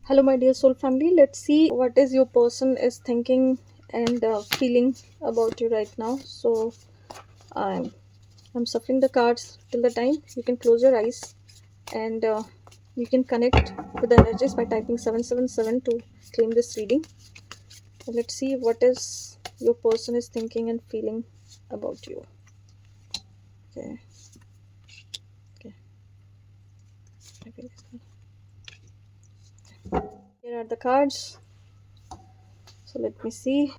Hello, my dear soul family. Let's see what is your person is thinking and feeling about you right now. So, I'm I'm shuffling the cards till the time you can close your eyes and you can connect with the energies by typing 777 to claim this reading. So let's see what is your person is thinking and feeling about you. Okay. Okay. Here are the cards. So let me see.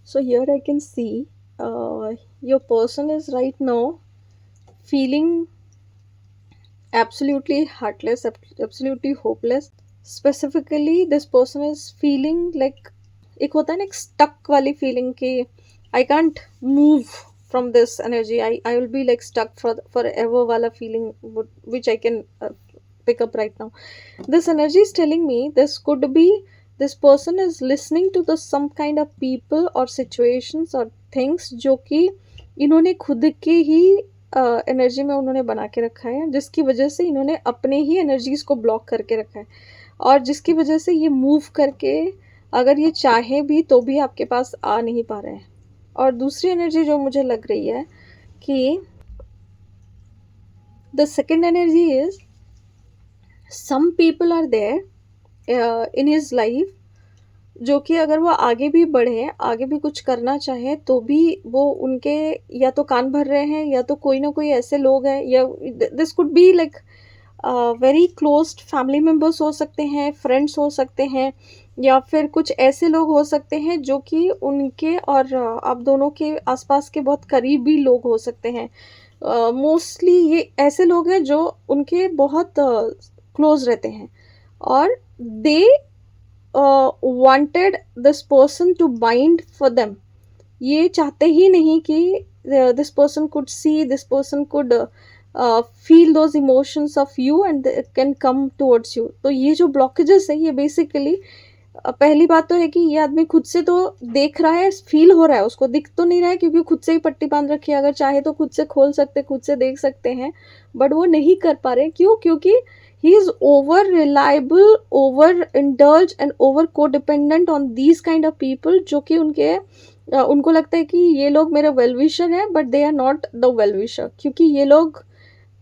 So here I can see your person is right now feeling absolutely heartless, absolutely hopeless. Specifically, this person is feeling like एक होता है ना एक stuck वाली feeling कि I can't move from this energy. I will be like stuck for forever वाला feeling which I can pick up right now. This energy is telling me this could be this person is listening to the some kind of people or situations or things जो कि इन्होंने खुद के ही energy में उन्होंने बना के रखा है, जिसकी वजह से इन्होंने अपने ही एनर्जीज को ब्लॉक करके रखा है और जिसकी वजह से ये मूव करके अगर ये चाहे भी तो भी आपके पास आ नहीं पा रहे हैं। और दूसरी एनर्जी जो मुझे लग रही है कि the second energy is some people are there in his life जो कि अगर वो आगे भी बढ़े, आगे भी कुछ करना चाहे तो भी वो उनके या तो कान भर रहे हैं या तो कोई ना कोई ऐसे लोग हैं या this could be like very closed family members हो सकते हैं, फ्रेंड्स हो सकते हैं या फिर कुछ ऐसे लोग हो सकते हैं जो कि उनके और आप दोनों के आसपास के बहुत करीबी लोग हो सकते हैं। मोस्टली ये ऐसे लोग हैं जो उनके बहुत क्लोज रहते हैं और दे wanted this person to bind for them. ये चाहते ही नहीं कि this person could see, this person could feel those emotions of you and they can come towards you. तो ये जो blockages है ये basically पहली बात तो है कि ये आदमी खुद से तो देख रहा है, फील हो रहा है, उसको दिख तो नहीं रहा है क्योंकि खुद से ही पट्टी बांध रखी है। अगर चाहे तो खुद से खोल सकते, खुद से देख सकते हैं, बट वो नहीं कर पा रहे। क्यों? क्योंकि he is over reliable, over indulge and over को dependent on these kind of people जो कि उनको लगता है कि ये लोग मेरे वेल विशर हैं but they are not the well wisher, क्योंकि ये लोग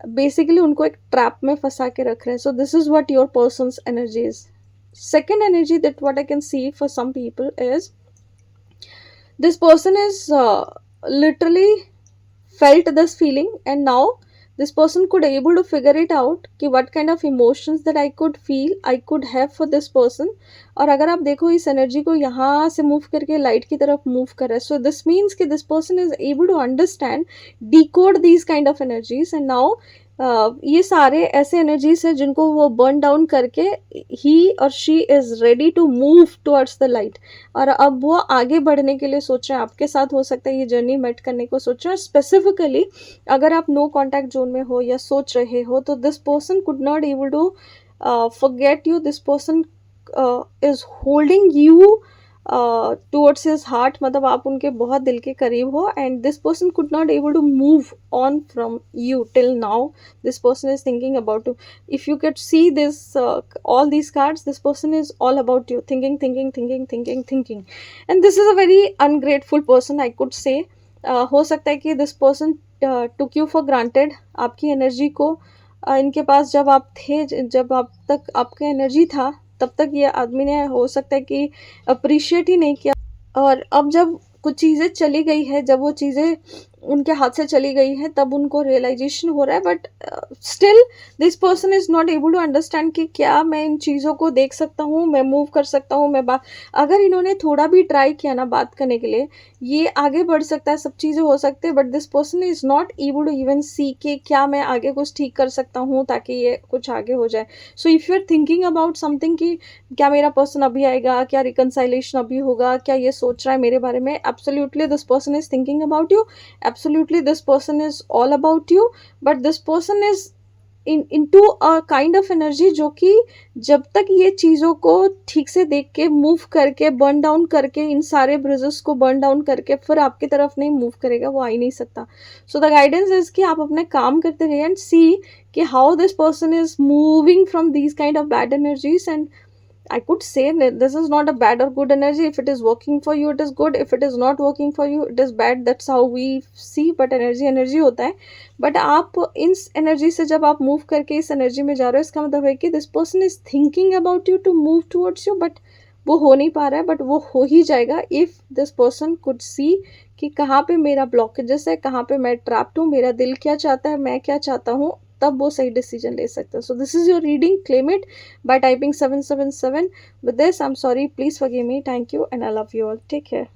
बेसिकली उनको एक ट्रैप में फंसा के रख रहे हैं। So this is what your persons energy is. Second energy that what I can see for some people is this person is literally felt this feeling and now this person could able to figure it out कि what kind of emotions that I could feel, I could have for this person. और अगर आप देखो इस energy को यहाँ से move करके लाइट की तरफ मूव कर रहा है, सो दिस मीन्स कि this person is able to understand, decode these kind of energies and now ये सारे ऐसे एनर्जीज है जिनको वो बर्न डाउन करके ही और she is ready to move towards the light और अब वो आगे बढ़ने के लिए सोच रहे हैं। आपके साथ हो सकता है ये जर्नी मेट करने को सोच रहे हैं। स्पेसिफिकली अगर आप नो कॉन्टैक्ट जोन में हो या सोच रहे हो तो this person could not able to forget you. This person is holding you towards his heart, मतलब आप उनके बहुत दिल के करीब हो and this person could not able to move on from you till now. This person is thinking about you. If you could see this all these cards, this person is all about you, thinking, and this is a very ungrateful person, I could say. हो सकता है कि this person took you for granted. आपकी energy को इनके पास जब आप थे, जब आप तक आपका एनर्जी था तब तक ये आदमी ने हो सकता है कि अप्रिशिएट ही नहीं किया और अब जब कुछ चीज़ें चली गई है, जब वो चीज़ें उनके हाथ से चली गई है तब उनको रियलाइजेशन हो रहा है, but still this person is not able to understand कि क्या मैं इन चीज़ों को देख सकता हूँ, मैं मूव कर सकता हूँ, मैं बात अगर इन्होंने थोड़ा भी ट्राई किया ना बात करने के लिए, ये आगे बढ़ सकता है, सब चीज़ें हो सकती है, but this person is not able to even see कि क्या मैं आगे कुछ ठीक कर सकता हूँ ताकि ये कुछ आगे हो जाए. So if you are thinking about something कि क्या मेरा पर्सन अभी आएगा, क्या रिकनसाइलेशन अभी होगा, क्या ये सोच रहा है मेरे बारे में, absolutely this person is thinking about you, absolutely this person is all about you, but this person is into a kind of energy जो कि जब तक ये चीज़ों को ठीक से देख के मूव करके बर्न डाउन करके इन सारे ब्रिजेस को बर्न डाउन करके फिर आपकी तरफ नहीं मूव करेगा, वो आ ही नहीं सकता। सो द गाइडेंस इज कि आप अपने काम करते रहिए एंड सी कि how this person is moving from these kind of bad energies. And I could say that this is not a bad or good energy. If it is working for you, it is good. If it is not working for you, it is bad. That's how we see. But energy होता है. But आप इस energy से जब आप move करके इस energy में जा रहे हो, इसका मतलब है कि this person is thinking about you to move towards you, but वो हो नहीं पा रहा है, but वो हो ही जाएगा if this person could see कि कहाँ पे मेरा blockages है, कहाँ पे मैं trapped हूँ, मेरा दिल क्या चाहता है, मैं क्या चाहता हूँ, तब वो सही डिसीजन ले सकते हैं. So this is your reading. Claim it by typing 777. With this, I'm sorry. Please forgive me. Thank you, and I love you all. Take care.